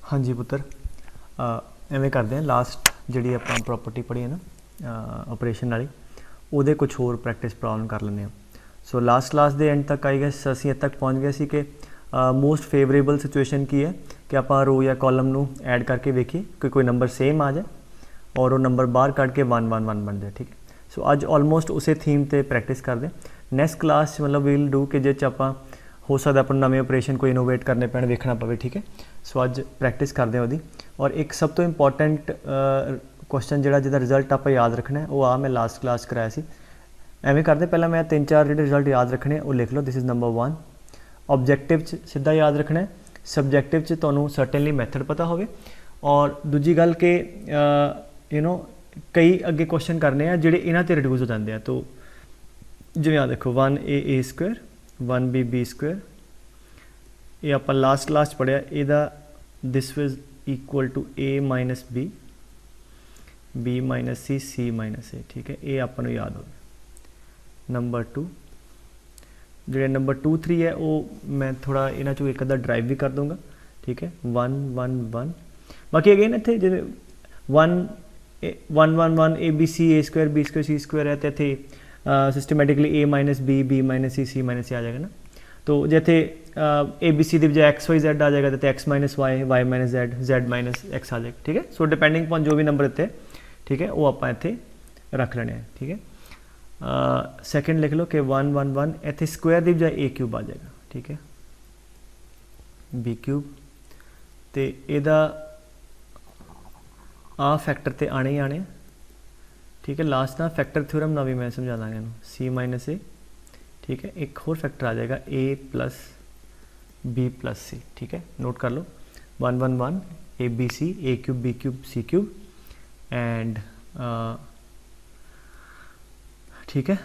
हाँ जी पुत्र, एवें करते हैं लास्ट जी आप प्रॉपर्टी पढ़ी है ना ऑपरेशन वाली, वो कुछ होर प्रैक्टिस प्रॉब्लम कर लें। सो लास्ट क्लास के एंड तक आई गैस असीं इत्थे तक पहुँच गए सी कि मोस्ट फेवरेबल सिचुएशन की है कि आप रो या कॉलम नू ऐड करके देखिए कि कोई नंबर सेम आ जाए और वो नंबर बाहर कट के 1 1 1 बन जाए। ठीक है, सो अज ऑलमोस्ट उस थीम पर प्रैक्टिस करते। नैक्सट क्लास मतलब वील डू कि जे आप हो सकता अपन नवे ऑपरेशन कोई इनोवेट करने पैण देखना पवे। ठीक है, सो अज प्रैक्टिस करते हैं वो। और एक सब तो इंपॉर्टेंट क्वेश्चन जिहदा रिजल्ट आप याद रखना है वो आ मैं लास्ट क्लास कराया सी। एवें करते पहला मैं 3-4 जो रिजल्ट याद रखने वो लिख लो। This is number 1। ऑब्जैक्टिव सीधा याद रखना है, सबजैक्टिव तुहानूं सर्टेनली मैथड पता होवे। और दूजी गल के यू नो कई अगे क्वेश्चन करने हैं जिहड़े इन्हां ते रिड्यूस हो जाते हैं। तो जिवें आ देखो 1a स्क्वायर 1b स्क्वायर, ये आप लास्ट क्लास पढ़िया, इहदा this was equal to a minus b minus c minus a। ठीक है, ये आपको याद हो। नंबर 2 जो नंबर 2 3 है वो मैं थोड़ा इन्हों चो एक अद्धा ड्राइव भी कर दूंगा। ठीक है, 1 1 1 बाकी अगेन इतने जो 1 1 1 1 a b square c square है तो इतने systematically a minus b minus c minus a आ जाएगा ना। तो जो इतने ए बी सी की बजाय एक्स वाई जैड आ जाएगा तो X minus Y minus Z minus X आ जाएगा। ठीक है, सो डिपेंडिंग अपॉन जो भी नंबर इतने, ठीक है, वो आप इतने रख लेने हैं। ठीक है, सैकेंड लिख लो कि 1 1 1 इतने स्क्वायर की बजाय ए क्यूब आ जाएगा। ठीक है, बी क्यूब तो यदा आ फैक्टर तो आने ही आने। ठीक है, लास्ट ना फैक्टर थ्योरम ना भी मैं समझा दाँगा इन्हूं, सी माइनस ए। ठीक है, एक होर फैक्टर आ जाएगा A plus B plus C. ठीक है, नोट कर लो 1 1 1 A B C, A cube B cube C cube and ठीक है,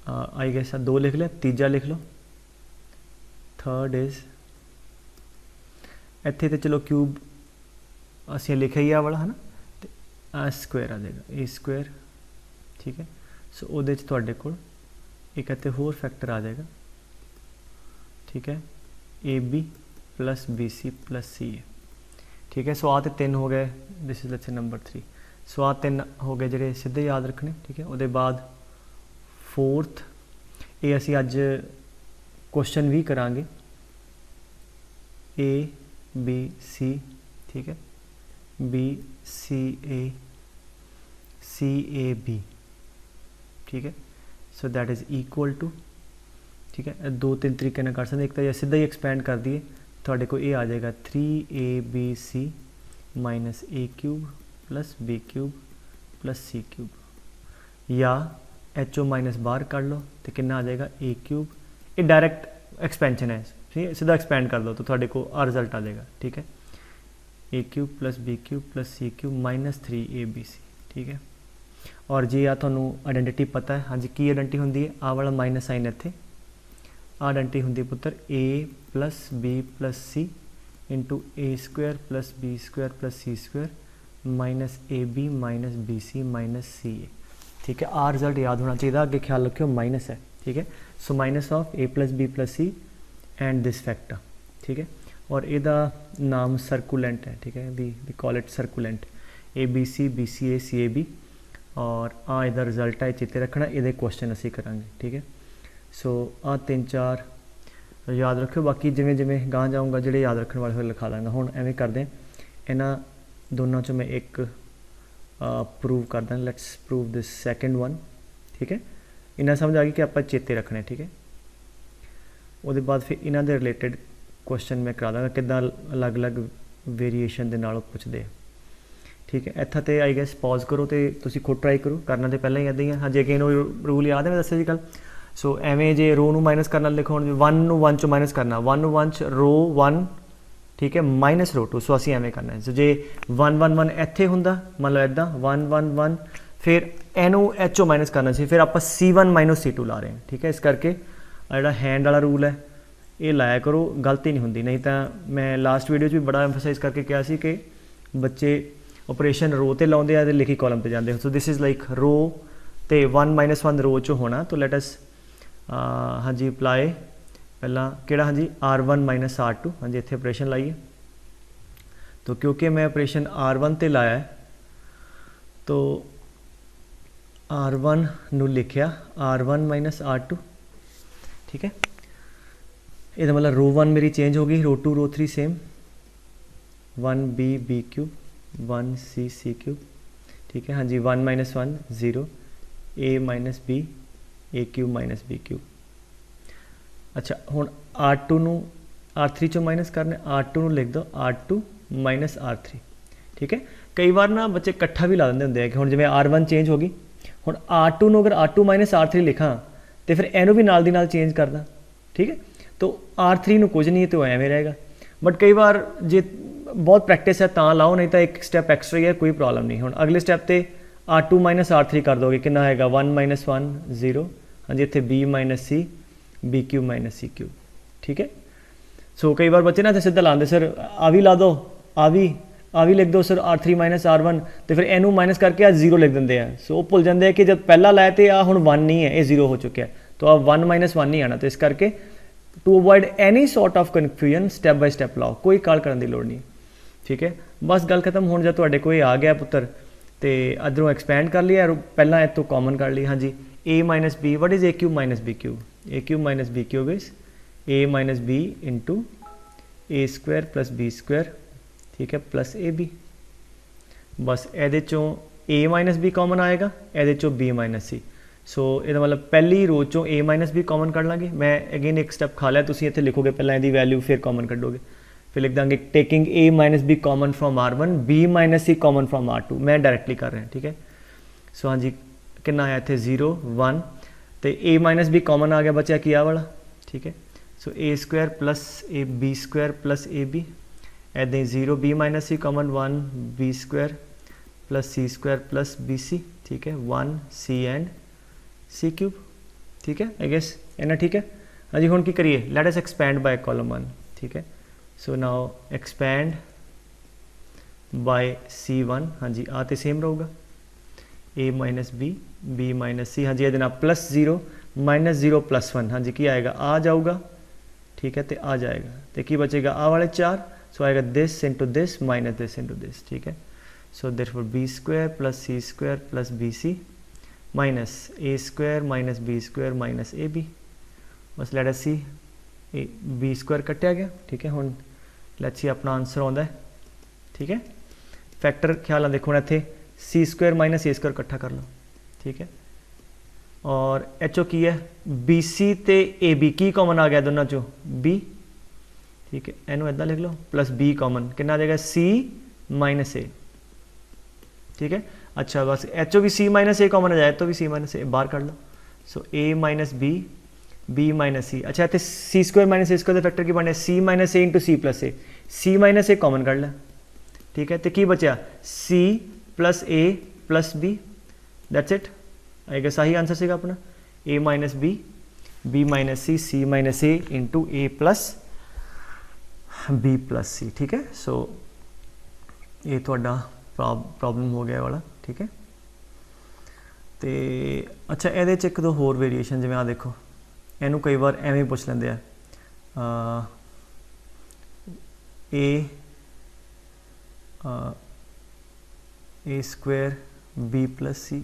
आई गेस 2 लिख लिया। तीजा लिख लो, थर्ड इज इत्थे तो चलो क्यूब असीं लिखा ही आ वाला है ना, तो स्क्वायर आ जाएगा ए स्क्वायर। ठीक है, सो वो तुहाडे कोल एक इतने होर फैक्टर आ जाएगा। ठीक है, A B plus B C plus C A. ठीक है, सो आ तो 3 हो गए, this is let's say number 3। So आ 3 हो गए जो सीधे याद रखने। ठीक है, वो बाद फोर्थ ये असी अज क्वेश्चन भी करांगे ए बी सी। ठीक है, बी सी ए बी। ठीक है, so that is equal to. ठीक है, 2-3 तरीके कर सकते। एक तो सीधा ही एक्सपैंड कर दिए, थोड़े को ये आ जाएगा 3abc minus A cube plus B cube plus C cube, या एच ओ माइनस बाहर कर लो तो कितना आ जाएगा ए क्यूब। ये डायरैक्ट एक्सपेंशन है, ठीक है, सीधा एक्सपैंड कर दो तो थोड़े को आ रिजल्ट आ जाएगा। ठीक है, A cube plus B cube plus C cube minus 3abc। ठीक है, और जी आ थोनू आइडेंटिटी पता है। हाँ जी, की आइडेंटिटी होंगी है आ वाला माइनस साइन इत्थे, आइडेंटिटी होंगी पुत्र A plus B plus C into A square plus B square plus C square minus A B minus B C minus C A. ठीक है, आ रिजल्ट याद होना चाहिए, आगे ख्याल रखियो माइनस है। ठीक है, so minus of A plus B plus C and this factor. ठीक है, और यदा नाम सर्कुलेंट है। ठीक है, we call it circulant, A B C A B. और आ इहदा रिजल्ट है, चेते रखना, ये क्वेश्चन असी करांगे। ठीक है, सो आ 3-4 याद रखियो, बाकी जिमें जिमें गांह जाऊँगा जोड़े याद रखने वाले होए लिखा दाँगा। हुण एवें करते हैं, इन्हां दोनों चों मैं एक प्रूव कर दा। Let's prove this second one. ठीक है, इन्ना समझ आ गई कि आप चेते रखने। ठीक है, उसके बाद फिर इन्हां दे रिलेटेड क्वेश्चन मैं करा दाँगा किद्दां अलग अलग वेरीएशन दे नाल पुछदे। ठीक है, इत्थां ते आई गैस पॉज करो तो तुसीं खुद ट्राई करो, करना तो पहले ही इदां ही है। हाँ जी, अगेन रूल याद है मैं दस्सिया जी कल। सो एवें जे रो नू माइनस करना लिखो, 1 नू 1 चो माइनस करना, 1 नू 1 रो 1। ठीक है, माइनस रो 2। सो असीं एवें करना है। सो जे 1 1 1 इत्थे हुंदा, मान लो इदां 1 1 1, फिर इनू एच ओ माइनस करना चाहिए, फिर आप C1 माइनस C2 ला रहे हैं। ठीक है, इस करके जिहड़ा हैंड वाला रूल है ये लाया करो, गलती नहीं होंदी। नहीं तो मैं लास्ट वीडियो भी बड़ा एम्फसाइज करके कहा सी कि बच्चे ऑपरेशन रो ते लाउंदे आ ते लिखी कॉलम पे जाते। सो दिस इज़ लाइक रो ते 1 माइनस 1 रो चो होना। तो लेट अस हाँ जी अप्लाई पहला किहड़ा, हाँ जी R1 माइनस R2। हाँ जी, इत्थे ऑपरेशन लाइए तो क्योंकि मैं ऑपरेशन R1 ਤੇ ਲਾਇਆ है तो R1 ਨੂੰ लिखिया R1 माइनस R2 ठीक है। ये मतलब रो 1 मेरी चेंज हो गई, रो 2 रो 3 same 1B B cube 1C C cube ठीक है। हाँ जी 1 minus 1 0 A minus B A cube minus B cube. अच्छा हुण R2 ਨੂੰ R3 चो माइनस करना, R2 ਨੂੰ लिख दो R2 माइनस R3 ठीक है। कई बार ना बच्चे इकट्ठा भी ला देंगे होंगे कि हुण जिवें R1 चेंज हो गई, हुण R2 ਨੂੰ अगर R2 माइनस R3 लिखा तो फिर इनू भी नाल दी नाल चेंज करना ठीक है। तो R3 ਨੂੰ कुछ नहीं तो एवें रहेगा, बट कई बार जे बहुत प्रैक्टिस है तो लाओ, नहीं तो एक स्टैप एक्सट्रा ही है, कोई प्रॉब्लम नहीं। हुण अगले स्टैप ते R2 माइनस R3 कर दोगे, कितना आएगा 1 माइनस 1 0 हाँ जी, इत्थे B minus C B cube minus C cube ठीक है। सो कई बार बच्चे ना इत्थे सीधा लाते सर आ भी ला दो आ भी लिख दो सर R3 माइनस R1 तो फिर इनू माइनस करके आ 0 लिख देंगे हैं। सो भुल जाते हैं कि जब पहला लाया तो आ हुण 1 नहीं है, ये 0 हो चुका है, तो आ 1 माइनस 1 नहीं आना। तो इस करके to avoid any sort of confusion step by step लाओ, कोई काल करने की लोड़ नहीं ठीक है। बस गल खत्म। हुण जब तुहाडे कोई आ गया पुत्र तो अदरों एक्सपैंड कर लिया, पहला इस तो कॉमन कर ली। हाँ जी A minus B what is A cube minus B cube, A cube minus B cube is A minus B into A square plus B square ठीक है प्लस AB। बस ये चों A माइनस B कॉमन आएगा, ये चों B minus C। सो ये मतलब पहली रो चों A माइनस B कॉमन कर लाँगे। मैं अगेन एक स्टैप खा लिया, तुसीं इत्थे लिखोगे पहला इहदी वैल्यू फिर कॉमन कढोगे, फिर लिख देंगे taking A minus B common from R1 B minus C common from R2। मैं डायरैक्टली कर रहा ठीक है। सो हाँ जी कितना आया इत्थे 0 1 तो A माइनस B कॉमन आ गया, बचा की आ वाला ठीक है। So A square plus A B square plus AB ऐसे 0 B minus C common 1 B square plus C square plus BC ठीक है 1 C एंड C क्यूब ठीक है। आई गेस इन्ना ठीक है। हाँ जी हुण की करिए, let us expand by column 1 ठीक है। So now expand by C1 हाँ जी आ तो सेम रहूगा A minus B minus C हाँ जी ये प्लस 0 माइनस 0 प्लस 1 हाँ जी की आएगा आ जाऊगा ठीक है। तो आ जाएगा तो की बचेगा आ वाले 4, सो आएगा this into this minus this into this ठीक है। So therefore B square plus C square plus BC minus A square minus B square minus AB। बस लेट अस सी B स्क्वायर कटिया गया ठीक है। हुण लेट्स सी अपना आंसर आता है ठीक है। फैक्टर ख्याल ना देखो इत्थे C square minus A square इकट्ठा कर लो ठीक है। और एचओ की है BC ते AB की कॉमन आ गया दोनों चो B ठीक है। इनू इदा लिख लो प्लस B कॉमन कितना आ जाएगा C माइनस A ठीक है। अच्छा बस एचओ भी C माइनस A कॉमन आ जाए तो भी C माइनस A बाहर कर लो। सो A minus B minus C। अच्छा इतने C square minus A square factor की बने C minus A into C plus A, C minus A common कर लिया ठीक है। तो की बचा C plus A plus B that's it. आएगा सही आंसर सीगा अपना A minus B minus C minus A into A plus B plus C ठीक है। सो ये थोड़ा प्रॉब्लम हो गया वाला ठीक है। तो अच्छा ये एक दो होर वेरीएशन जिवें आ देखो इनू कई बार एवें पूछ लेंदे A square B plus C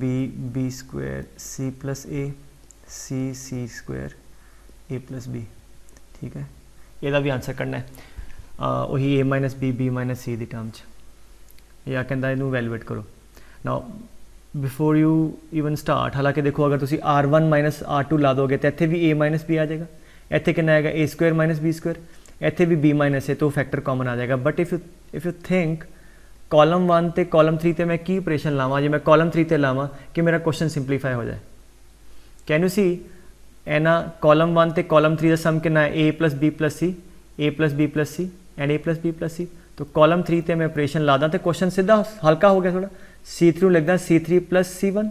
B square C plus A C square A plus B ठीक है। यदा भी आंसर करना है वही A minus B minus C की टर्म या कहता इनू वैल्यूएट करो। Now before you even start हालांकि देखो अगर तुम R1 माइनस R2 ला दोगे तो इतने भी A माइनस B आ जाएगा, इतने कितना आएगा A square minus B square, इतने भी B माइनस A तो फैक्टर कॉमन आ जाएगा। But if you think column 1 तो कॉलम 3 तो मैं की ऑपरेशन लावा जो मैं कॉलम 3 तो लावा कि मेरा क्वेश्चन सिंपलीफाई हो जाए। कैन यू सी एना कॉलम 1 तो कॉलम 3 का सम कितना A plus B plus C A plus B plus C and A plus B plus C। तो कॉलम 3 ते मैं ऑपरेशन ला दा तो क्वेश्चन सीधा हल्का हो गया थोड़ा। C3 लिखदा C3 प्लस C1।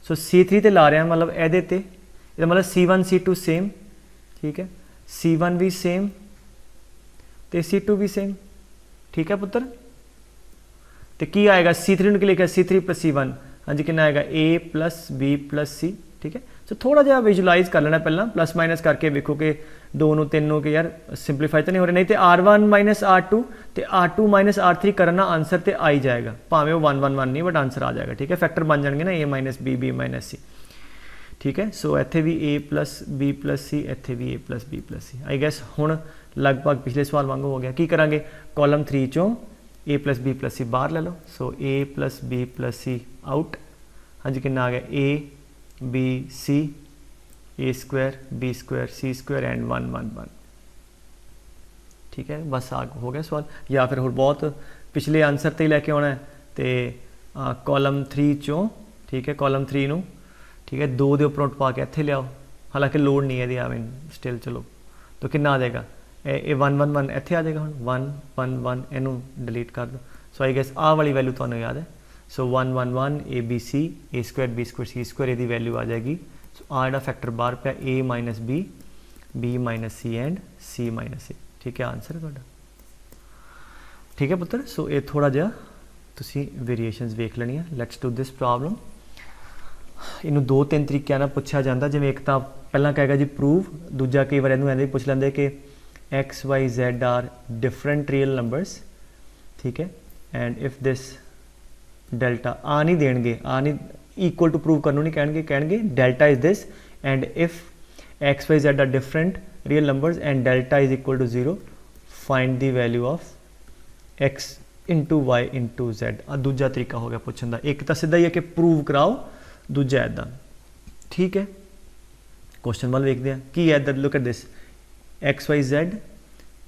सो C3 ते ला रहा मतलब ये मतलब C1 C2 सेम ठीक है, C1 भी सेम तो C2 भी सेम ठीक है पुत्र। तो की आएगा C3 के लिखा C3 प्लस C1 हाँ जी कितना आएगा A plus B plus C ठीक है। सो थोड़ा जिहा विजुलाइज कर लेना पहला, प्लस माइनस करके वेखो कि 2 ਨੂੰ 3 ਨੂੰ कि यार सिंपलीफाई तो नहीं हो रहा, नहीं तो R1 माइनस R2 तो R2 माइनस R3 करना आंसर तो आ ही जाएगा, भावें वो 1 1 1 नहीं बट आंसर आ जाएगा। ठीक है, फैक्टर बन जाएंगे ना A minus B B minus C। ठीक है, सो इत्थे भी A plus B plus C, इत्थे भी A plus B plus C। I gas हुण लगभग पिछले सवाल वांगू हो गया। की करांगे, कॉलम 3 चों A plus B plus C बाहर ले लो, सो A plus B plus C out. हाँ जी, कितना आ गया, A B C A square B square C square and 1 1 1। ठीक है, बस हो गया सवाल। या फिर होर बहुत पिछले आंसर ते लैके आना है, तो कॉलम 3 चों, ठीक है, कॉलम 3 नूं, ठीक है, 2 दे उपरों पा के इत्थे लियाओ, हालांकि लोड नहीं है, आई मीन स्टिल चलो, तो कितना आ जाएगा, ये 1 1 1 इत्थे आ जाएगा, हुण 1 1 1 इनू डिलीट कर दो। सो आई गैस आ वाली वैल्यू तुहानूं याद है, so 1 1 1 A B C A square B square C square इहदी वैल्यू आ जाएगी। सो आ जिहड़ा फैक्टर बाहर पिया A minus B B minus C and C minus A। ठीक है, आंसर है तुहाडा। ठीक है पुत्तर, सो ये थोड़ा जिहा तुसीं वेरीएशनस वेख लैणियां। Let's do this problem. इनू 2-3 तरीक़े नाल पुछया जांदा, जिवें एक तां पहलां कहेगा जी प्रूव, दूजा कई बार इनू ऐवें पुछ लैंदे कि X Y Z are different real numbers. ठीक है, एंड इफ दिस डेल्टा आ नहीं देंगे, आ नहीं इक्वल टू प्रूव करनों नहीं कहेंगे, कहेंगे delta is this and if X Y Z are different real numbers and delta is equal to 0 find the value of X into Y into Z। आ दूजा तरीका हो गया पूछने का। एक तो सीधा ही है कि प्रूव कराओ, दूजा इदा। ठीक है, क्वेश्चन वाल देखते हैं की है इधर। Look at this, X Y Z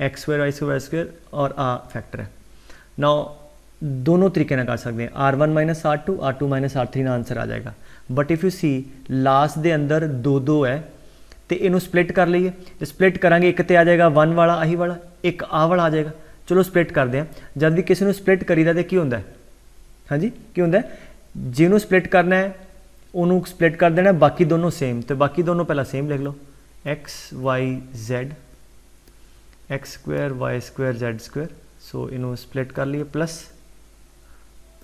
X square Y square Y square और आ फैक्टर है। नाउ दोनों तरीके ना कर सकते हैं, R1 minus R2 R2 minus R3 ना आंसर आ जाएगा। But if you see last के अंदर 2 है तो इनू स्प्लिट कर लीए, तो स्प्लिट करांगे एक तो आ जाएगा 1 वाला आही वाला, एक आ वाला आ जाएगा। चलो स्प्लिट करते हैं। जब भी किसी को स्प्लिट करीदा तो की होंदा है, हाँ जी की होंदा है, जिन्होंने स्प्लिट करना है उन्होंने स्प्लिट कर देना, बाकी दोनों सेम, तो बाकी दोनों पहला सेम लिख लो, X Y Z X square Y square Z square. So इनू स्प्लिट कर लिए प्लस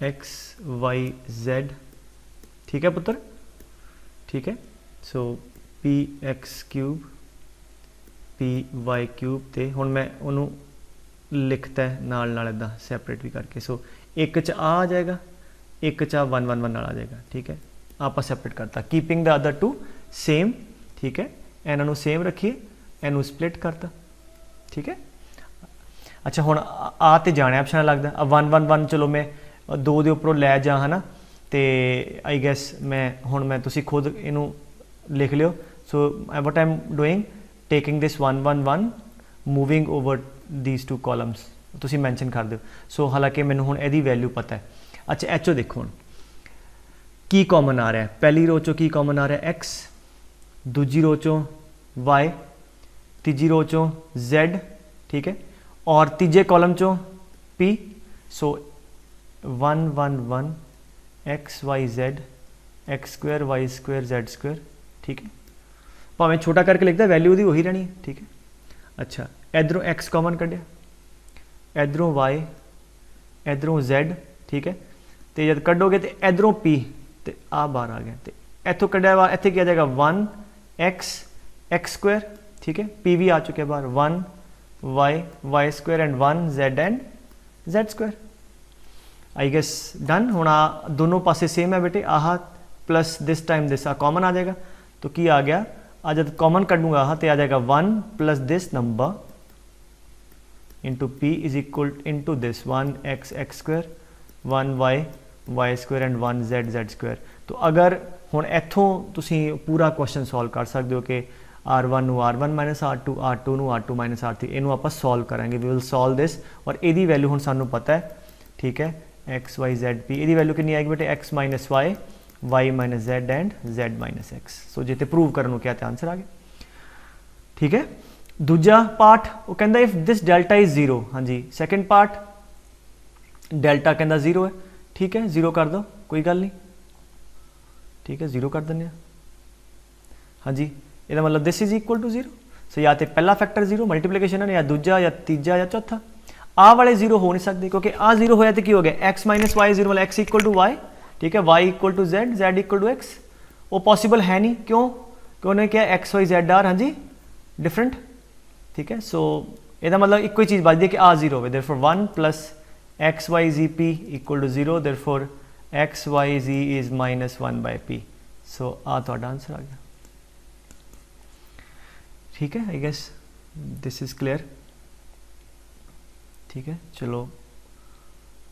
X Y Z। ठीक है पुत्र, ठीक है, so P X cube P Y cube, तो हुण मैं उन्होंने लिखता है नाल नाल इदा सैपरेट भी करके। सो एक च आ जाएगा, एक च 1 1 1 आ जाएगा। ठीक है, आप सैपरेट करता, keeping the other two same. ठीक है, इन्हों सेम रखिए, इनू स्प्लिट करता। ठीक है, अच्छा हुण आ तो जाने ऑप्शन लगता, 1 1 1 चलो मैं 2 के उपरों लै जा, है ना, तो आई गैस मैं हुण मैं तुसी खुद इनू लिख लियो। So what I am doing, taking this 1 1 1 moving over these 2 columns, तुसी मैंशन कर दो। सो हालांकि मैनू हुण इहदी वैल्यू पता है। अच्छा एचओ देखो हुण की कॉमन आ रहा है, पहली रो चो की कॉमन आ रहा है X, दूजी रो चो Y, तीजी रो चो Z। ठीक है, और तीजे कॉलम चो P। सो 1 1 1 X Y Z X square Y square Z square. ठीक है, भावें छोटा करके लिखता, वैल्यू दी वही रहनी है। ठीक है, अच्छा इधरों X कॉमन कढ़िया, इधरों Y, इधरों Z। ठीक है, तो जब कढ़ोगे तो इधरों P, तो आ बाहर आ गया, तो इतों कढ़िया इतने क्या जाएगा 1 X X स्क्वायर। ठीक है, P भी आ चुके बाहर, 1 Y Y square and 1 Z and Z square. I guess done. हुण आ दोनों पासे सेम है बेटे, ah plus this time this आ कॉमन आ जाएगा, तो की आ गया, आ जब कॉमन कढूंगा आह तो आ जाएगा 1 plus this number into P is equal into this 1 X X square 1 Y Y square and 1 Z Z square. तो अगर हुण इत्थों तुसीं पूरा क्वेश्चन सॉल्व कर सकते हो कि R1 नू R1 माइनस R2 R2 नू R2 माइनस R3, इनू आपां सॉल्व करांगे। वी विल सॉल्व दिस, और इहदी वैल्यू हुण सानू पता है। ठीक है, X Y Z P, इहदी वैल्यू कितनी आएगी बेटे X minus Y Y minus Z and Z minus X। So जिते प्रूव करन क्या आंसर आ गया। ठीक है, दूजा पार्ट वो कहता इफ दिस डेल्टा इज 0। हाँ जी, सैकेंड पार्ट डेल्टा कहता 0 है। ठीक है, 0 कर दो, कोई गल नहीं। ठीक है, 0 कर दें। हाँ जी, यदा मतलब दिस इज इक्वल टू 0। सो या तो पहला फैक्टर 0 मल्टीप्लीकेशन है, या दूजा या तीजा या चौथा। आ वाले 0 हो नहीं सकते, क्योंकि आ 0 होया तो की हो गया X माइनस वाई 0, मतलब X इक्वल टू वाई। ठीक है, Y equal to Z Z equal to X, वो पॉसिबल है नहीं। क्यों? कि उन्हें क्या एक्स वाई जैड आर हाँ जी डिफरेंट, ठीक है। सो ਇਹਦਾ मतलब एक ही चीज़ बचती है कि आ जीरो हो, therefore 1 plus X Y Z P equal to zero, therefore X Y Z is -1 by P. So आ तुहाडा आंसर आ गया, ठीक है। I guess this is clear, ठीक है। चलो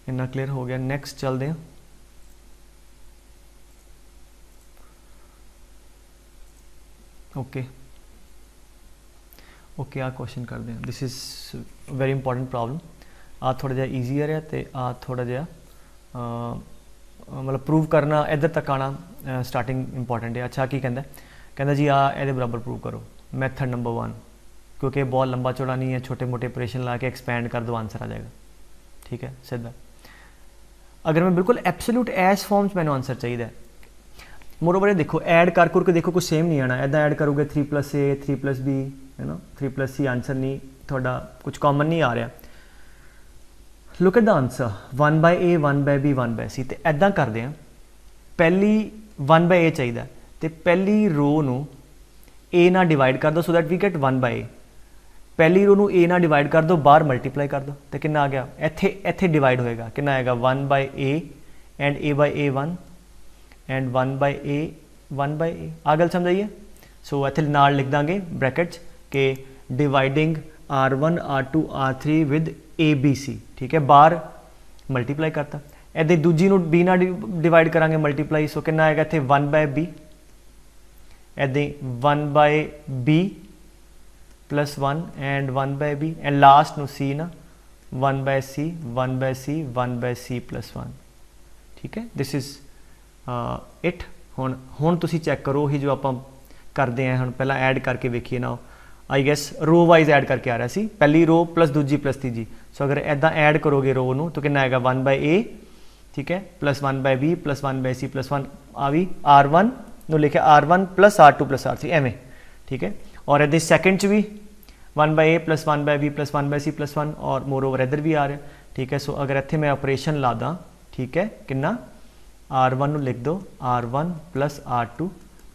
इतना क्लियर हो गया, नेक्स्ट चलते हैं। ओके ओके आ क्वेश्चन करते हैं, this is very important problem. आ थोड़ा जहा ईजीयर है तो आ थोड़ा जहा मतलब प्रूव करना इधर तक आना स्टार्टिंग इंपॉर्टेंट है। अच्छा की कहता कहता जी आ ये बराबर प्रूव करो, मैथड नंबर 1, क्योंकि बहुत लंबा चौड़ा नहीं है, छोटे मोटे ऑपरेशन ला के एक्सपैंड कर दो, आंसर आ जाएगा, ठीक है सीधा। अगर मैं बिल्कुल एब्सोल्यूट एस फॉर्म मैंने आंसर चाहिए, मोरोवर देखो ऐड कर के देखो कुछ सेम नहीं आना, इदा ऐड करोगे 3 + A 3 + B है ना, 3 + C आंसर नहीं थोड़ा कुछ कॉमन नहीं आ रहा। Look at the answer 1 by A 1 by B 1 by C। तो इदा करते हैं, पहली 1 बाय A चाहिए तो पहली रो नू A ना डिवाइड कर दो so that we get 1 by A। पहली रो नू A ना डिवाइड कर दो, बाहर मल्टीप्लाई कर दो तो कितना आ गया, इत्थे इत्थे डिवाइड होएगा, कितना आएगा 1 by A and A by A 1 and 1 by A 1 by A। आ गल समझ आइए। सो इत्थे नाल लिख देंगे ब्रैकेट्स के dividing R1 R2 R3 with ABC, ठीक है, बाहर मल्टीप्लाई करता। इधर दूजी नू B ना डिवाइड करांगे मल्टीप्लाई, सो कितना आएगा इत्थे 1 बाय B, इधर 1 by B plus 1 and 1 by B and last नू C ना 1 by C 1 by C 1 by C plus 1, ठीक है। This is it. हुण तुसी चैक करो ही जो आप करते हैं, हम पहला ऐड करके वेखिए ना, I guess row wise add करके आ रहा सी, पहली रो प्लस दूजी प्लस तीजी। सो अगर इदा ऐड करोगे रो नू तो कितना आएगा 1 बाय A, ठीक है, plus 1 by B plus 1 by C plus 1 आ भी R1 नू लिखे R1 plus R2 plus R3 एवें, ठीक है। और इधर सेकेंड च भी 1 by A plus 1 by B plus 1 by C plus 1 और मोर ओवर इधर भी आ रहा है, ठीक है। सो अगर इत्थे मैं ऑपरेशन ला दा, ठीक है, कितना R1 नू लिख दो R1 plus R2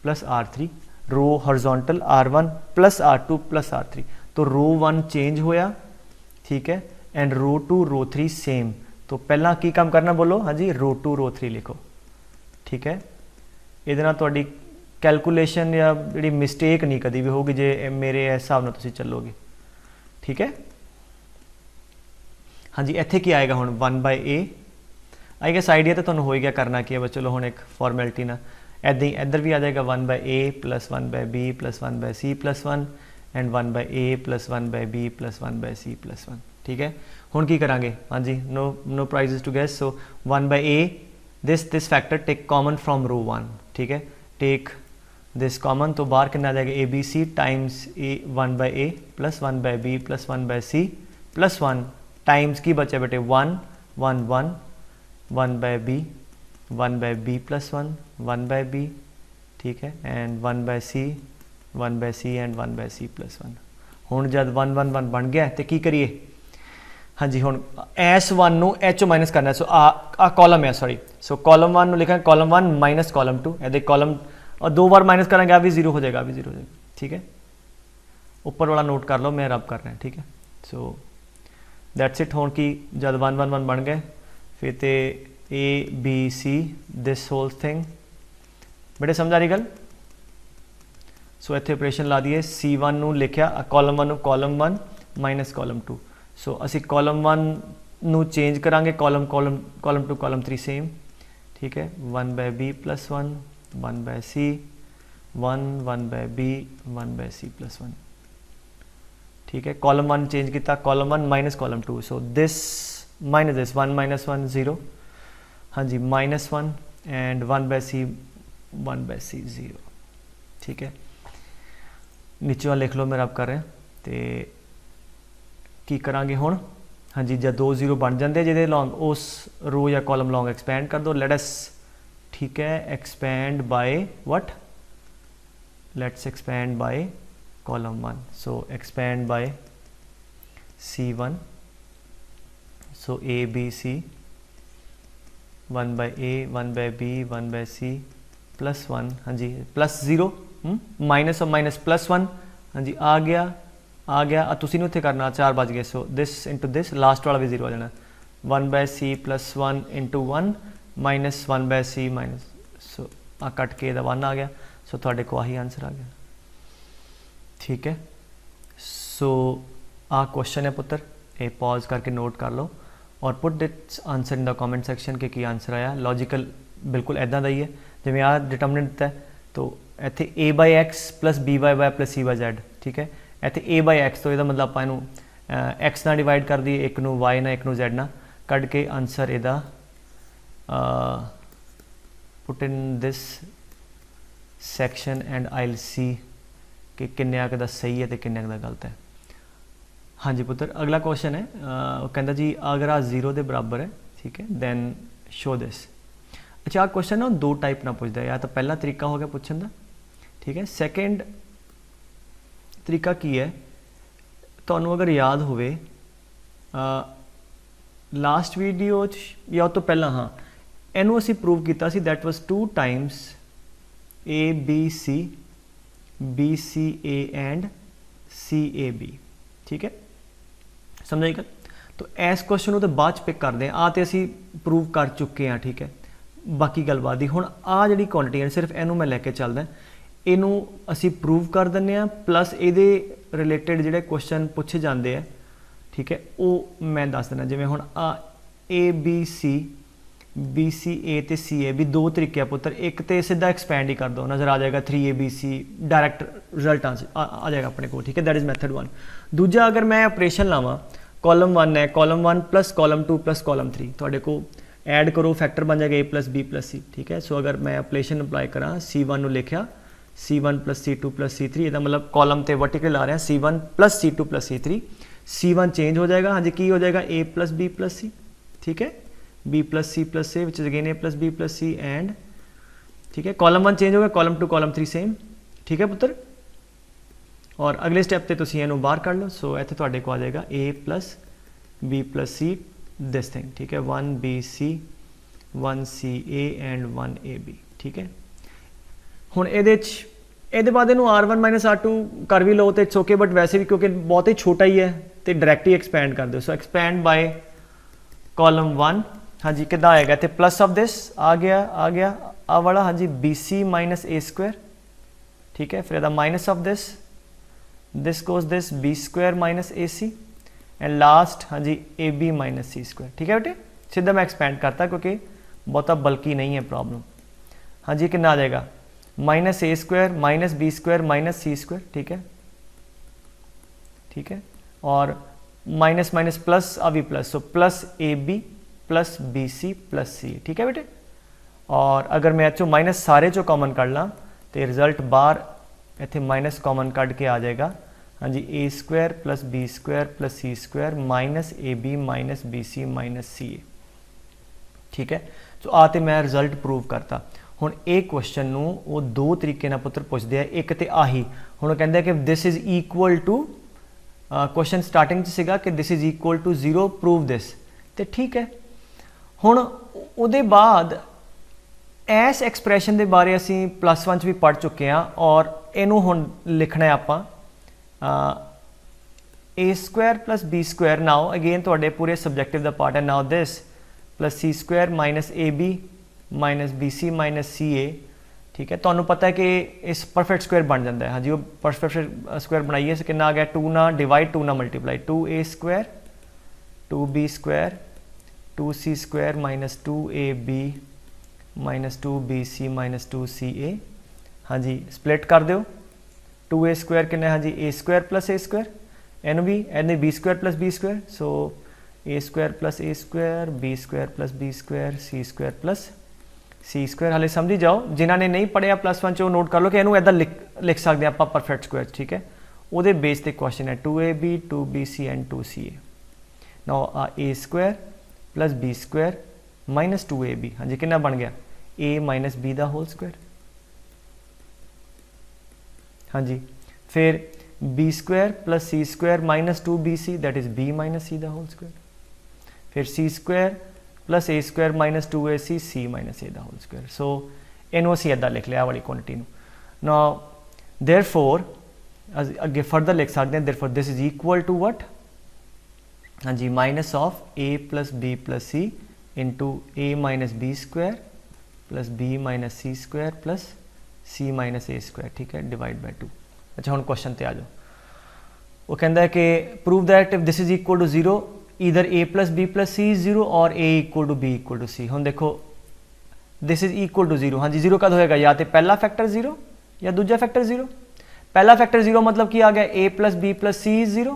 plus R3, row horizontal R1 plus R2 plus R3, तो रो 1 चेंज होया, ठीक है, एंड रो 2 रो 3 सेम। तो पहला की काम करना बोलो, हाँ जी रो 2 रो 3 लिखो, ठीक है। ये थोड़ी कैलकुलेशन या जी मिसटेक नहीं कभी भी होगी जे मेरे हिसाब नाल तुसी चलोगे, ठीक है। हाँ जी इत्थे की आएगा हुण 1 by A। I guess idea तो तुहानूं हो ही गया करना की है, बस चलो हुण एक फॉर्मैलिटी ना ऐदा ही इधर भी आ जाएगा 1 by A plus 1 by B plus 1 by C plus 1 and 1 by A plus 1 by B plus 1 by C plus 1, ठीक है। हुण की करांगे, हाँ जी no prizes to guess. So 1 by A this factor take common from row 1, ठीक है, take this common, तो बाहर कितना आ जाएगा ABC times A 1 by A plus 1 by B plus 1 by C plus 1 times की बचे बेटे 1 1 1 1 by B 1 by B plus 1 1 by B, ठीक है, and 1 by C 1 by C and 1 by C plus 1। हुण जब 1 1 1 बन गया तो की करिए, हाँ जी हुण S1 नू H माइनस करना है। सो आ कॉलम है, सॉरी, सो कॉलम 1 लिखा है कॉलम 1 माइनस कॉलम 2, यदि कॉलम और 2 बार माइनस करेंगे आ भी 0 हो जाएगा, आ भी 0 हो जाएगा, ठीक है। ऊपर वाला नोट कर लो, मैं रब कर रहा है, ठीक है। So that's it. हुण की जब 1 1 1 बन गए फिर तो A B C this whole thing, बेटे समझ आ रही गल। सो इत्थे ऑपरेशन ला दिए, C1 नू लिखिया कॉलम 1 नू कॉलम 1 माइनस कॉलम 2। सो असी कॉलम 1 नू चेंज करांगे कॉलम कॉलम 2 कॉलम 3 सेम, ठीक है। 1 by B plus 1 1 by C 1 1 by B 1 by C plus 1, ठीक है। कॉलम 1 चेंज किया column 1 minus column 2, so this minus this 1 minus 1 0, हाँ जी -1 and 1 by C 1 by C 0, ठीक है। नीचे लिख लो, मेरा आप कर रहे हैं तो की करांगे हुण, हाँ जी जब 2 0 बन जाते जिहदे लॉन्ग उस रो या कॉलम लॉन्ग एक्सपैंड कर दो, लेट अस, ठीक है, expand by what, let's expand by column 1। So expand by C1, so A B C 1 by A 1 by B 1 by C plus 1, हाँ जी प्लस 0 माइनस ऑफ माइनस +1 हाँ जी आ गया तुसी नहीं उत्थे करना 4 बज गए so this into this last वाला भी 0 हो जाना 1/c + 1 × 1 minus 1/c minus so आ कट के 1 आ गया सो थोड़े को आही आंसर आ गया ठीक है। सो आ क्वेश्चन है पुत्र ये पॉज करके नोट कर लो और put its answer in the comment section के की आंसर आया। लॉजिकल बिल्कुल इदा का ही है जिवें आ डिटरमिनेंट दिता है तो इत्थे a/x + b/y + c/z ठीक है। इत्थे a/x तो यदा मतलब आपां इहनूं x ना डिवाइड कर दी एक नूं y ना एक नूं z ना कट के आंसर इहदा put in this section and I will see कि किन्ने क दा सही है तो किन्ने क दा गलत है। हाँ जी पुत्र अगला क्वेश्चन है कहता जी अगर आ 0 के बराबर है ठीक है दैन शो दिस। अच्छा आ क्वेश्चन ना 2 टाइप ना पूछता है या तो पहला तरीका हो गया पूछने का ठीक है। सैकेंड तरीका की है तो अगर याद हो लास्ट वीडियो या तो पहला हाँ इनू असी प्रूव किया that was 2 times ABC BCA and CAB ठीक है समझ गए। तो इस क्वेश्चन तो बाद पिक करते हैं आ तो असी प्रूव कर चुके हैं ठीक है। बाकी गलबात दी हुण आ जिहड़ी क्वांटिटी है सिर्फ इनू मैं लैके चलदा इनू असी प्रूव कर दिंदे आ प्लस ये रिलेटेड जिहड़े क्वेश्चन पूछे जाते हैं ठीक है वो मैं दस देना जिवें हुण आ ABC BCA ते CA भी 2 तरीके पुत्र एक तो सीधा एक्सपैंड ही कर दो नज़र आ जाएगा 3ABC डायरैक्ट रिजल्ट आ जाएगा अपने को ठीक है दैट इज़ मैथड 1। दूजा अगर मैं ऑपरेशन लावां कॉलम 1 है कॉलम 1 + कॉलम 2 + कॉलम 3 थोड़े को ऐड करो फैक्टर बन जाएगा A + B + C ठीक है। सो अगर मैं ऑपरेशन अप्लाई करा C1 लिखा C1 + C2 + C3 ਇਹਦਾ मतलब कॉलम ते वर्टिकल आ रहा है C1 + C2 + C3 C1 change हो जाएगा हाँ जी की हो जाएगा A + B + C ठीक है B + C + A which is again A + B + C and ठीक है कॉलम 1 चेंज हो गया कॉलम 2 कॉलम 3 सेम ठीक है पुत्र। और अगले स्टैप ते तुसीं इहनूं बाहर कढ लो सो इत्थे तुहाडे को आ जाएगा A + B + C this thing ठीक है 1BC 1CA एंड 1AB ठीक है। हुण ਇਹਦੇ बाद इनू R1 - R2 कर भी लो तो इट्स ओके बट वैसे भी क्योंकि बहुत ही छोटा ही है तो डायरैक्ट ही एक्सपैंड कर दो सो एक्सपैंड बाय कॉलम 1 हाँ जी कितना आएगा तो प्लस ऑफ दिस आ गया आ वाला हाँ जी BC - A² ठीक है। फिर minus of this goes this B² - AC and last हाँ जी AB - C² ठीक है बेटे सीधा मैं एक्सपैंड करता क्योंकि बहुता बल्कि नहीं है प्रॉब्लम। हाँ जी कितना आ जाएगा -A² -B² - C² ठीक है और माइनस माइनस प्लस अभी plus so plus AB + BC + C ठीक है बेटे। और अगर मैं चो माइनस सारे चो कॉमन कर ला तो रिजल्ट बाहर इतने माइनस कॉमन कट के आ जाएगा हाँ जी A² + B² + C² - AB - BC - CA ठीक है। तो आ तो मैं रिजल्ट प्रूव करता। हुण ये क्वेश्चन नूं वो 2 तरीके नाल पुत्र पुछदे आ एक तो आही हुण कहंदे कि this is equal to question starting सीगा कि this is equal to 0 prove this तो ठीक है। हुण उहदे बाद इस एक्सप्रैशन के बारे असी +1 भी पढ़ चुके हैं और इनू हुण लिखना है आपां A² + B² नाउ अगेन तुहाडे पूरे सबजैक्टिव का पार्ट है now this + C² - AB - BC - CA ठीक है। तुहानूं पता है कि इस परफेक्ट स्क्वायर बन जाता है हाँ जी वो परफेक्ट स्क्वायर बनाइए कितना आ गया 2 ना डिवाइड 2 ना multiply 2A² 2B² 2C² - 2AB - 2BC - 2CA हाँ जी स्प्लिट कर दो 2A² कितना हाँ जी A² + A² एन भी एन B² + B² सो A² + A² B² + B² C² + C² हाले समझी जाओ जिन्होंने नहीं पढ़िया +1 चो नोट कर लो कि इनू इदा लिख सकते हैं आप परफेक्ट स्क्वायर ठीक है। वो बेस ते क्वेश्चन है 2AB 2BC and 2CA now A² + B² - 2AB हाँ जी कितना बन गया A - B दा होल स्क्वायर हाँ जी। फिर B² + C² - 2BC that is B - C दा होल स्क्वायर फिर C² + A² - 2AC C - A दा होल स्क्वायर सो इनू असी इदा लिख लिया वाली क्वांटिटी ना देयरफॉर अगे फर्दर लिख सकते हैं therefore this is equal to what, हाँ जी, minus of A plus B plus C into A minus B square plus B minus C square plus C minus A square, ठीक है, divide by 2। अच्छा हुण question ते आ जाओ, वो कहता है कि prove that if this is equal to 0 either A plus B plus C is 0 और A equal to B equal to C. हुण देखो दिस इज इक्वल टू 0, हाँ जी, 0 कद होएगा या तो पहला फैक्टर 0 या दूजा फैक्टर 0। पहला फैक्टर 0 मतलब कि आ गया A plus B plus C is 0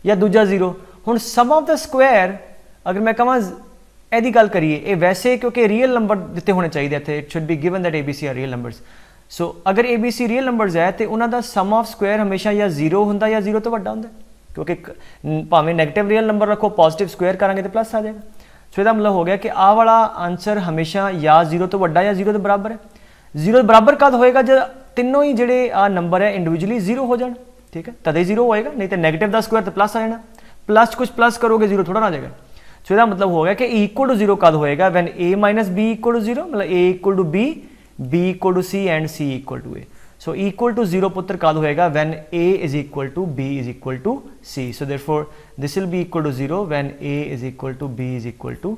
या दूजा 0। हुण सम ऑफ द स्क्वायर अगर मैं कहां ਇਹਦੀ ਗੱਲ ਕਰੀਏ ਇਹ ਵੈਸੇ ਕਿਉਂਕਿ ਰੀਅਲ ਨੰਬਰ ਦਿੱਤੇ ਹੋਣੇ ਚਾਹੀਦੇ ਇੱਥੇ, it should be given that ABC are real numbers. So ਅਗਰ ABC ਰੀਅਲ ਨੰਬਰਸ ਹੈ ਤੇ ਉਹਨਾਂ ਦਾ ਸਮ ਆਫ ਸਕੁਆਇਰ ਹਮੇਸ਼ਾ ਜਾਂ 0 ਹੁੰਦਾ ਜਾਂ 0 ਤੋਂ ਵੱਡਾ ਹੁੰਦਾ, ਕਿਉਂਕਿ ਭਾਵੇਂ ਨੈਗੇਟਿਵ ਰੀਅਲ ਨੰਬਰ ਰੱਖੋ ਪੋਜ਼ਿਟਿਵ ਸਕੁਆਇਰ ਕਰਾਂਗੇ ਤੇ ਪਲੱਸ ਆ ਜਾਏਗਾ। ਸੋ ਇਹਦਾ ਮਤਲਬ ਹੋ ਗਿਆ ਕਿ ਆਹ ਵਾਲਾ ਆਨਸਰ ਹਮੇਸ਼ਾ ਜਾਂ 0 ਤੋਂ ਵੱਡਾ ਜਾਂ 0 ਦੇ ਬਰਾਬਰ ਹੈ। 0 ਦੇ ਬਰਾਬਰ ਕਦ ਹੋਏਗਾ ਜਦ ਤਿੰਨੋਂ ਹੀ ਜਿਹੜੇ ਆ ਨੰਬਰ ਹੈ ਇੰਡੀਵਿਜੂਅਲੀ 0 ਹੋ ਜਾਣ, ਠੀਕ ਹੈ, ਤਦੇ 0 ਹੋਏਗਾ, ਨਹੀਂ ਤੇ ਨੈਗੇਟਿਵ ਦਾ ਸਕੁਆਇਰ ਤੇ ਪਲੱਸ ਆ ਜਾਣਾ, प्लस कुछ प्लस करोगे 0 थोड़ा ना आ जाएगा। सो इसका मतलब हो गया कि इक्वल टू 0 कद होएगा when a minus B equal to 0, मतलब a equal to b equal to c and c equal to a। So equal to 0 पुत्र कद होएगा when a is equal to b is equal to c। So therefore this will be equal to 0 when a is equal to b is equal to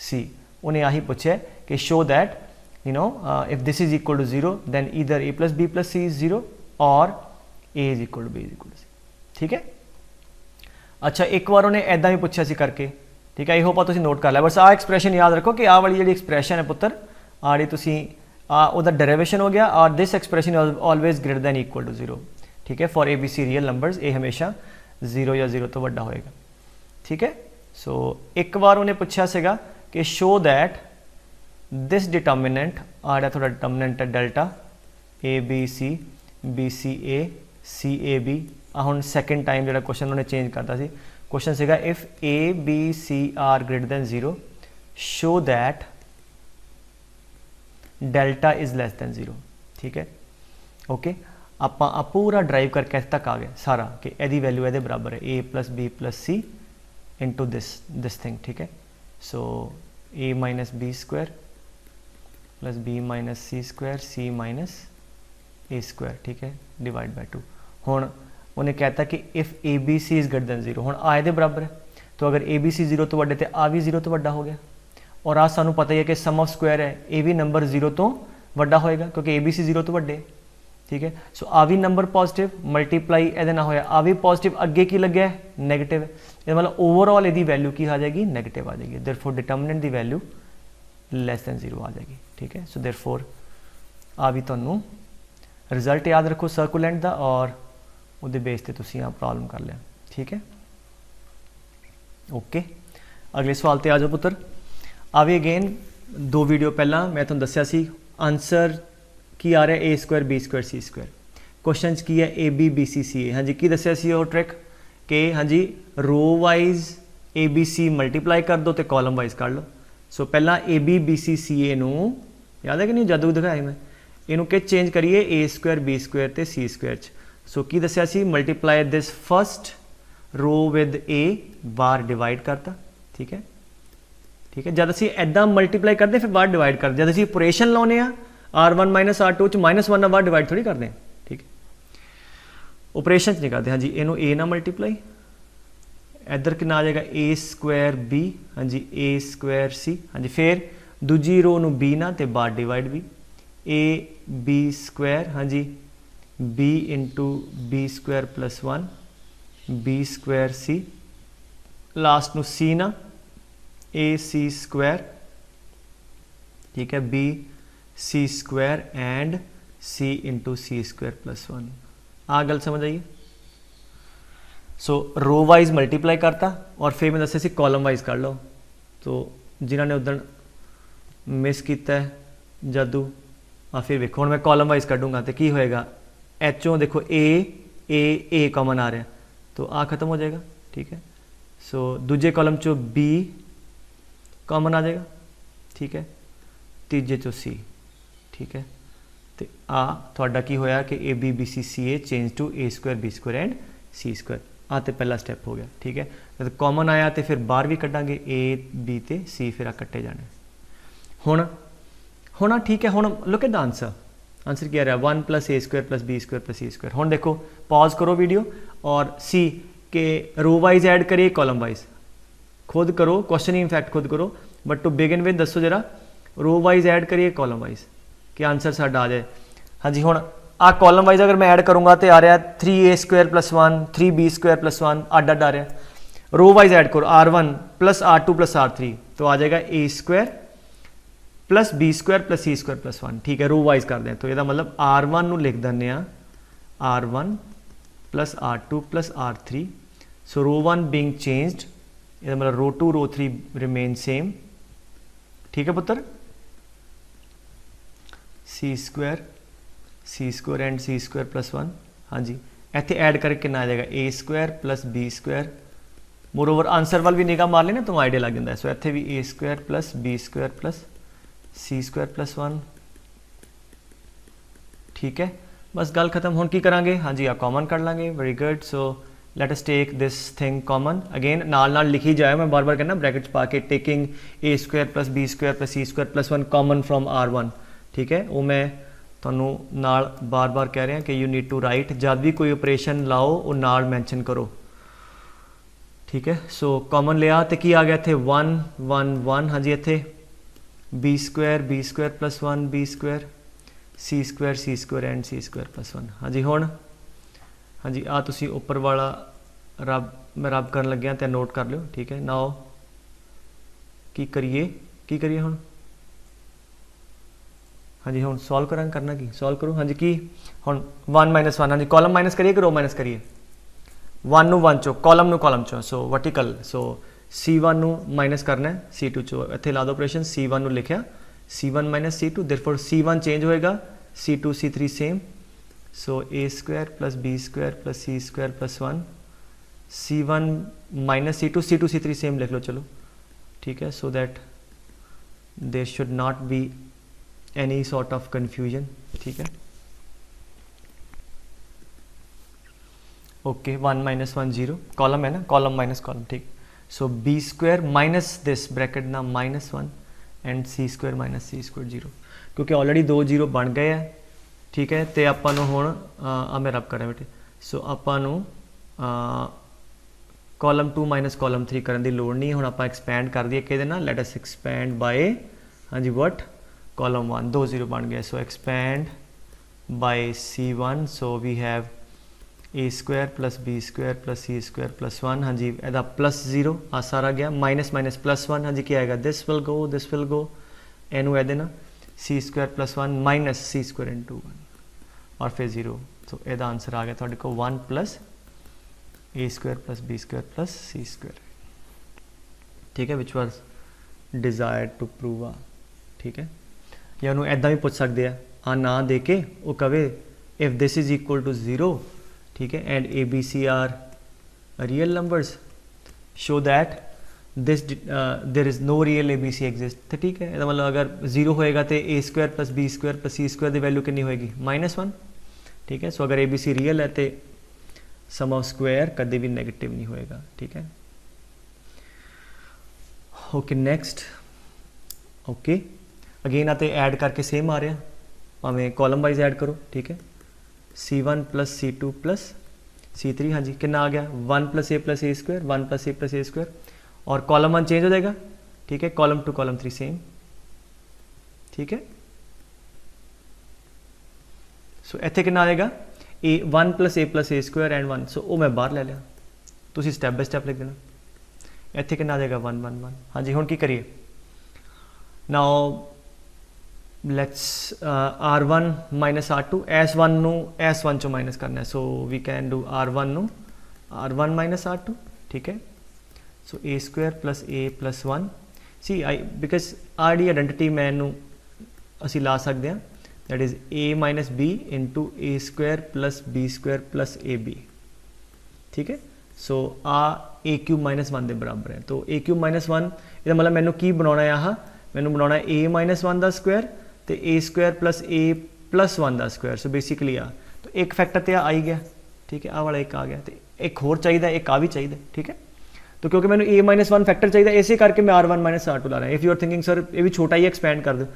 c। उन्हें आही पूछा है कि show that you know if this is equal to 0 then either a plus b plus c is 0 or a is equal to b is equal to c। ठीक है, अच्छा एक बार उन्हें ऐदा भी पूछा सी करके, ठीक है, आई होप तुसीं नोट कर लिया। बस आ एक्सप्रैशन याद रखो कि आ वाली जी एक्सप्रैशन है पुत्र आड़ी तुसीं उहदा डेरिवेशन हो गया और this expression always greater than equal to 0, ठीक है, फॉर ABC रियल नंबर्स ये हमेशा 0 या 0 तो वड्डा होएगा। ठीक है, सो एक बार उन्हें पूछा सीगा कि शो दैट दिस डिटर्मिनेंट आड़ा थोड़ा डिटर्मिनेंट है डेल्टा ABC BCA CAB। हुण सैकेंड टाइम जो क्वेश्चन उन्होंने चेंज करता सी, क्वेश्चन सीगा if ABC are greater than 0 show that delta is less than 0। ठीक है, ओके, आप पूरा ड्राइव करके इत्थे तक आ गए सारा कि यदी वैल्यू ये बराबर है a plus B plus C into this thing. ठीक है, so a minus B square plus B minus C square C minus A square, ठीक है, डिवाइड बाय 2। हुण उन्हें कहता कि if ABC is greater than 0, हुण आ ये बराबर है, तो अगर ABC 0 तो वड्डे तो आ भी 0 तो वड्डा हो गया। और आ सानू पता ही है कि सम ऑफ स्क्वायर है, ए भी नंबर 0 तो वड्डा होएगा क्योंकि ABC 0 तो वड्डे। ठीक है, सो आ भी नंबर पॉजिटिव मल्टीप्लाई ए ना होया, आ भी पॉजिटिव अगे की लगे है नैगेटिव है, ये मतलब ओवरऑल यदि वैल्यू की आ जाएगी नैगेटिव आ जाएगी। देयरफॉर डिटर्मिनेंट दी वैल्यू लैस दैन 0 आ जाएगी। ठीक है, सो देयरफॉर आ भी तुहानू रिजल्ट याद रखो सर्कुलेंट दा और उहदे बेस ते तुसीं आ प्रॉब्लम कर लिया। ठीक है, ओके, अगले सवाल ते आ जाओ पुत्र। आवे अगेन 2 वीडियो पहला मैं तुहानू दस्सिया सी आंसर की आ रहा है a square b square c square, question की है a b b c c a। हाँ जी, की दस्सिया सी वो ट्रिक कि हाँ जी row wise a b c multiply कर दो तो कॉलम वाइज कर लो। सो पहला a b b c c a नू याद है कि नहीं, जादू दिखाया मैं इनू कि चेंज करिए a स्क्वायर b स्क्वायर ते c स्क्वायर। सो की दस्सिया सी multiply this first row with a बार डिवाइड करता। ठीक है, ठीक है, जब असी ऐदा मल्टीप्लाई करते फिर बार डिवाइड करते, जब असी ऑपरेशन लाने R1 माइनस R2 -1 ना बार डिवाइड थोड़ी करते हैं। ठीक है, ऑपरेशन नहीं करते। हाँ जी, इनू a ना मल्टीप्लाई इधर कितना आ जाएगा a स्क्वायर b, हाँ जी a स्क्वायर c, हाँ जी, फिर दूजी रो नू b ना ते बार divide b a b square, हाँ जी b into b square plus 1 b square c, last नू c ना a c स्क्वायर, ठीक है, b c square and c into c square plus 1। आ गल समझ आइए। सो रो वाइज मल्टीप्लाई करता और फिर मैं दस्या सी कॉलम वाइज कर लो। तो जिन्होंने उधर मिस किया है जादू फिर वेखो हुण मैं कॉलम वाइज कढूंगा तो की होएगा, एचों देखो ए कॉमन आ रहा है तो आ खत्म हो जाएगा। ठीक है, सो दूजे कॉलम चो b कॉमन आ जाएगा। ठीक है, तीजे चो c। ठीक है, तो आ थोड़ा की होया कि a b b c c a change to a square b square and c square. आ तो पहला स्टैप हो गया। ठीक है, जब कॉमन आया तो फिर बाहर भी कटांगे a b ते c, फिर आ कट्टे जाने। हुण ठीक है, हुण look at the answer. Answer क्या आ रहा है 1 plus A square plus B square plus C square. हुण देखो पॉज करो वीडियो और सी के रो वाइज ऐड करिए कॉलम वाइज, खुद करो क्वेश्चन ही इनफैक्ट खुद करो, बट टू बिगिन विद दसो जरा रो वाइज ऐड करिए कॉलम वाइज कि आंसर साडा आ जाए। हाँ जी, हुण आ कॉलम वाइज अगर मैं ऐड करूँगा तो आ रहा 3a square plus 1 3b square plus 1 अड अड आ रहा। रो वाइज ऐड करो r1 plus r2 plus r3 तो आ जाएगा a square plus B square plus C square plus 1। ठीक है, रो वाइज कर दें तो यदा मतलब r1 लिख दें r1 plus r2 plus r3। सो रो 1 बीइंग चेंज्ड, यदा मतलब रो 2 रो 3 रिमेन सेम। ठीक है पुत्र, C square and C square plus 1। हाँ जी, इतने ऐड करके कितना आ जाएगा A square plus B square. Moreover answer वाल भी निगाह मार लेना तो आइडिया लग जाता है। सो इतने भी A square plus B square plus C square plus 1। ठीक है, बस गल खत्म। हुण की करांगे? हाँ जी, आ कॉमन कर लांगे। Very good. So let us take this thing common again, नाल लिखी जाए, मैं बार बार कहना ब्रैकेट्स पा के taking A square plus B square plus C square plus 1 common from r1। ठीक है, वो मैं ਤੁਹਾਨੂੰ ਨਾਲ बार बार कह रहा कि यू नीड टू राइट, जब भी कोई ऑपरेशन लाओ वो नाल मैंशन करो। ठीक है, सो कॉमन लिया तो की आ गया इतने 1 1 1। हाँ जी, इतने B square plus 1 B square C square and C square plus 1। हाँ जी, हुण हाँ जी आ तुसी उपर वाला रब मैं रब कर लग्या तो नोट कर लो। ठीक है, नाउ की करिए हुण? हाँ जी, हुण सॉल्व करांगे, करना की सॉल्व करो। हाँ जी, की हुण 1 माइनस 1। हाँ जी, कॉलम माइनस करिए कि रो माइनस करिए? 1 नू 1 चो, कॉलम नू कॉलम चो, सो वर्टिकल। सो C1 नू माइनस करना है C2 चो, इत्थे ला दो ऑपरेशन। C1 नू लिखिया C1 minus C2, therefore C1 change होएगा, C2 C3 same. So A square plus B square plus C square plus 1। C1 minus C2 C3 same लिख लो, चलो ठीक है, so that there should not be any sort of confusion। ठीक है, okay 1 minus 1 0, column है ना, column minus column. ठीक, so B square minus this bracket ना minus 1 and C square minus C square 0, क्योंकि ऑलरेडी 2 0 बन गए हैं। ठीक है, तो आपां नूं हुण आ मैं रब करा बेटे, सो आपां नूं कॉलम 2 माइनस कॉलम 3 करने की लोड़ नहीं। हुण आपां एक्सपैंड कर दिए किहदे नाल, लेट अस एक्सपैंड बाय हाँ जी वट कॉलम 1, 2 0 बन गया। So expand by C1, so we have A square plus B square plus C square plus 1। हाँ जी, एदा प्लस 0 आ सारा गया, माइनस माइनस प्लस 1। हाँ जी, क्या आएगा? दिस विल गो एनू ए देना सी square plus 1 minus C square into 1 और फिर 0। तो एदा आंसर आ गया थोड़े को 1 plus A square plus B square plus C square. ठीक है, which was desired to prove आ। ठीक है, या उन्होंने ऐदा भी पूछ सकते हैं आ ना दे के वो कवे if this is equal to 0। ठीक है, and A B C are real numbers, show that this there is no real A B C exist. तो ठीक है, मतलब अगर 0 होएगा तो A square plus B square plus C square की वैल्यू कितनी होएगी? -1। ठीक है, सो अगर ए बी सी रियल है तो सम ऑफ स्क्वायर कभी भी नेगेटिव नहीं होएगा। ठीक है, ओके नेक्स्ट। ओके अगेन आते ऐड करके सेम आ रहा, भावें कॉलम वाइज ऐड करो। ठीक है, C1 plus C2 plus C3। हाँ जी, कितना आ गया? 1 plus A square 1 plus A square, और कॉलम 1 चेंज हो जाएगा। ठीक है, कॉलम 2 कॉलम 3 सेम। ठीक है, सो इत्थे कितना आ जाएगा? 1 प्लस ए स्क्वायर एंड 1। सो वो मैं बाहर ले लिया, तुसीं स्टैप बाय स्टैप लिख देना। इत्थे कितना आ जाएगा? 1 1 1। हाँ जी, हुण की करिए? Now let's r1 minus r2, s1 नु s1 चो माइनस करना है, so we can do r1 नु r1 minus r2। ठीक है, so a square plus a plus 1। See I because are the identity मैं नू असी ला सकते हैं, that is a minus B into A square plus B square plus A B. ठीक है, सो आ ए क्यूब माइनस 1 के बराबर है। तो ए क्यूब माइनस 1 ये मतलब मैनू की बनाना है? आह मैनू बनाना है a माइनस 1 का स्क्वायर तो A square plus A plus 1 का स्क्वायर। सो बेसिकली आ तो एक फैक्टर तो आ ही गया। ठीक है, आ वाला एक आ गया, तो एक होर चाहिए, एक आ भी चाहिए। ठीक है, तो क्योंकि मैंने a माइनस 1 फैक्टर चाहिए, इसे करके मैं r1 माइनस r2 ला रहा है। If you are thinking sir ये भी छोटा ही एक्सपैंड कर दो,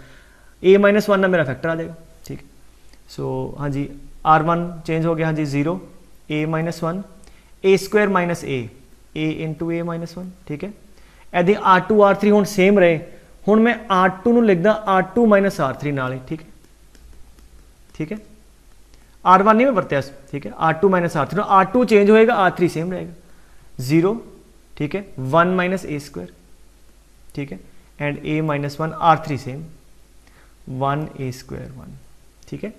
a माइनस 1 ना मेरा फैक्टर आ जाएगा। ठीक है, सो हाँ जी R1 चेंज हो गया हाँ जी 0 a minus 1 a square minus a into a minus 1 ठीक है। ऐसे R2 R3 हुण सेम रहे, हुण मैं R2 नूं लिखदा R2 माइनस R3 नाल ही ठीक है, ठीक है। R1 नहीं मैं वरत्या ठीक है, R2 minus R3 R2 change होएगा R3 सेम रहेगा 0 ठीक है 1 माइनस a स्क्वायर ठीक है and a minus 1 R3 same 1 a square 1 ठीक है।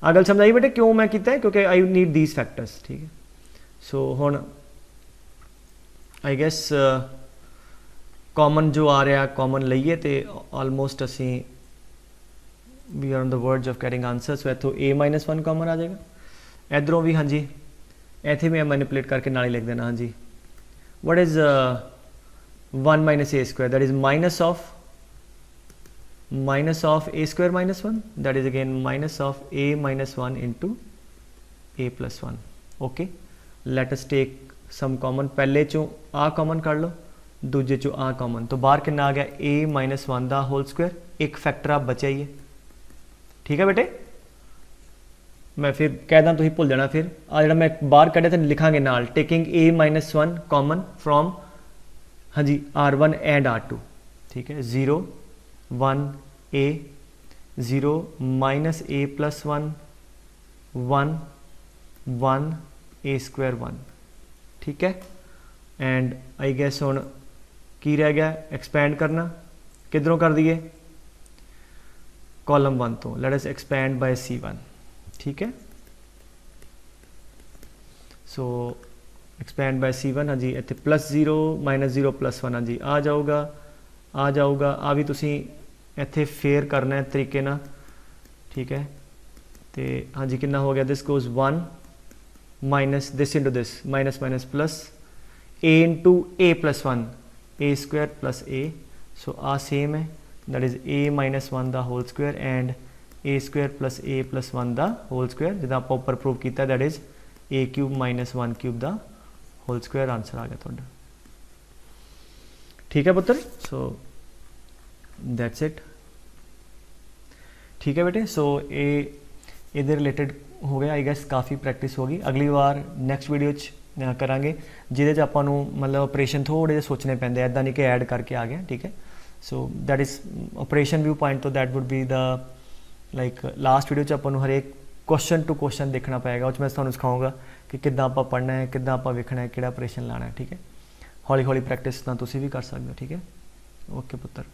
आ गल समझ आई बेटे क्यों मैं किया है, क्योंकि आई नीड दीज फैक्टर्स ठीक है। सो हुण आई गैस कॉमन जो आ रहा कॉमन लईए तो ऑलमोस्ट असी we are on the words of carrying answer. सो इतों a माइनस 1 कॉमन आ जाएगा, इधरों भी हाँ जी इतने मैं मैनिपुलेट करके नाल ही लिख देना हाँ जी what is 1 minus a square that is minus of a square minus 1 that is again minus of a minus 1 into a plus 1 okay. Let us take some common, पहले चों आ कॉमन कर लो दूजे चो आ कॉमन, तो बाहर कितना आ गया a माइनस 1 का होल स्क्वायर, एक फैक्टर आप बचा ही है ठीक है बेटे। मैं फिर कहदा तुम भुल जाना, फिर आ जो मैं बाहर कढ़िया तो लिखांगे नाल taking a minus 1 common from हाँ जी R1 एंड R2 ठीक है 0 1 a 0 minus a plus 1 1 1 a square 1 ठीक है। एंड आई गैस हुण की रह गया एक्सपैंड करना, किधरों कर दिए कॉलम 1 तो, let us expand by C1 ठीक है। सो एक्सपैंड बाय C1 हाँ जी इतने प्लस 0 माइनस 0 प्लस 1 हाँ जी आ जाऊगा आ भी तुसी इतने फेयर करना है तरीके ना ठीक है। तो हाँ जी कितना हो गया this goes 1 minus this into this minus minus plus a into a plus 1 a square plus a। So आ सेम है दैट इज a माइनस 1 का whole square and a square plus a plus 1 का whole square जिदा आप उपर prove किया that is a cube minus 1 cube का whole square answer आ गया थोड़ा ठीक है पुत्र। सो दैट्स इट ठीक है बेटे। सो ये रिलेटेड हो गया आई गैस काफ़ी प्रैक्टिस होगी, अगली बार नैक्सट वीडियो करांगे जिहदे आपां नूं मतलब ऑपरेशन थोड़े जिहे सोचने पैंदे, इदां नहीं कि ऐड करके आ गया ठीक है। So that is operation view point तो that would be the like last video आपां नूं हरेक क्वेश्चन टू क्वेश्चन देखना पएगा, उस मैं तुहानूं सिखाऊंगा कि किद्दां आपां पढ़ना है, किद्दां आपां वेखना है, किहड़ा ऑपरेशन लाना है ठीक है। हौली हौली प्रैक्टिस तां तुसीं भी कर सकदे हो ठीक है। ओके पुत्तर।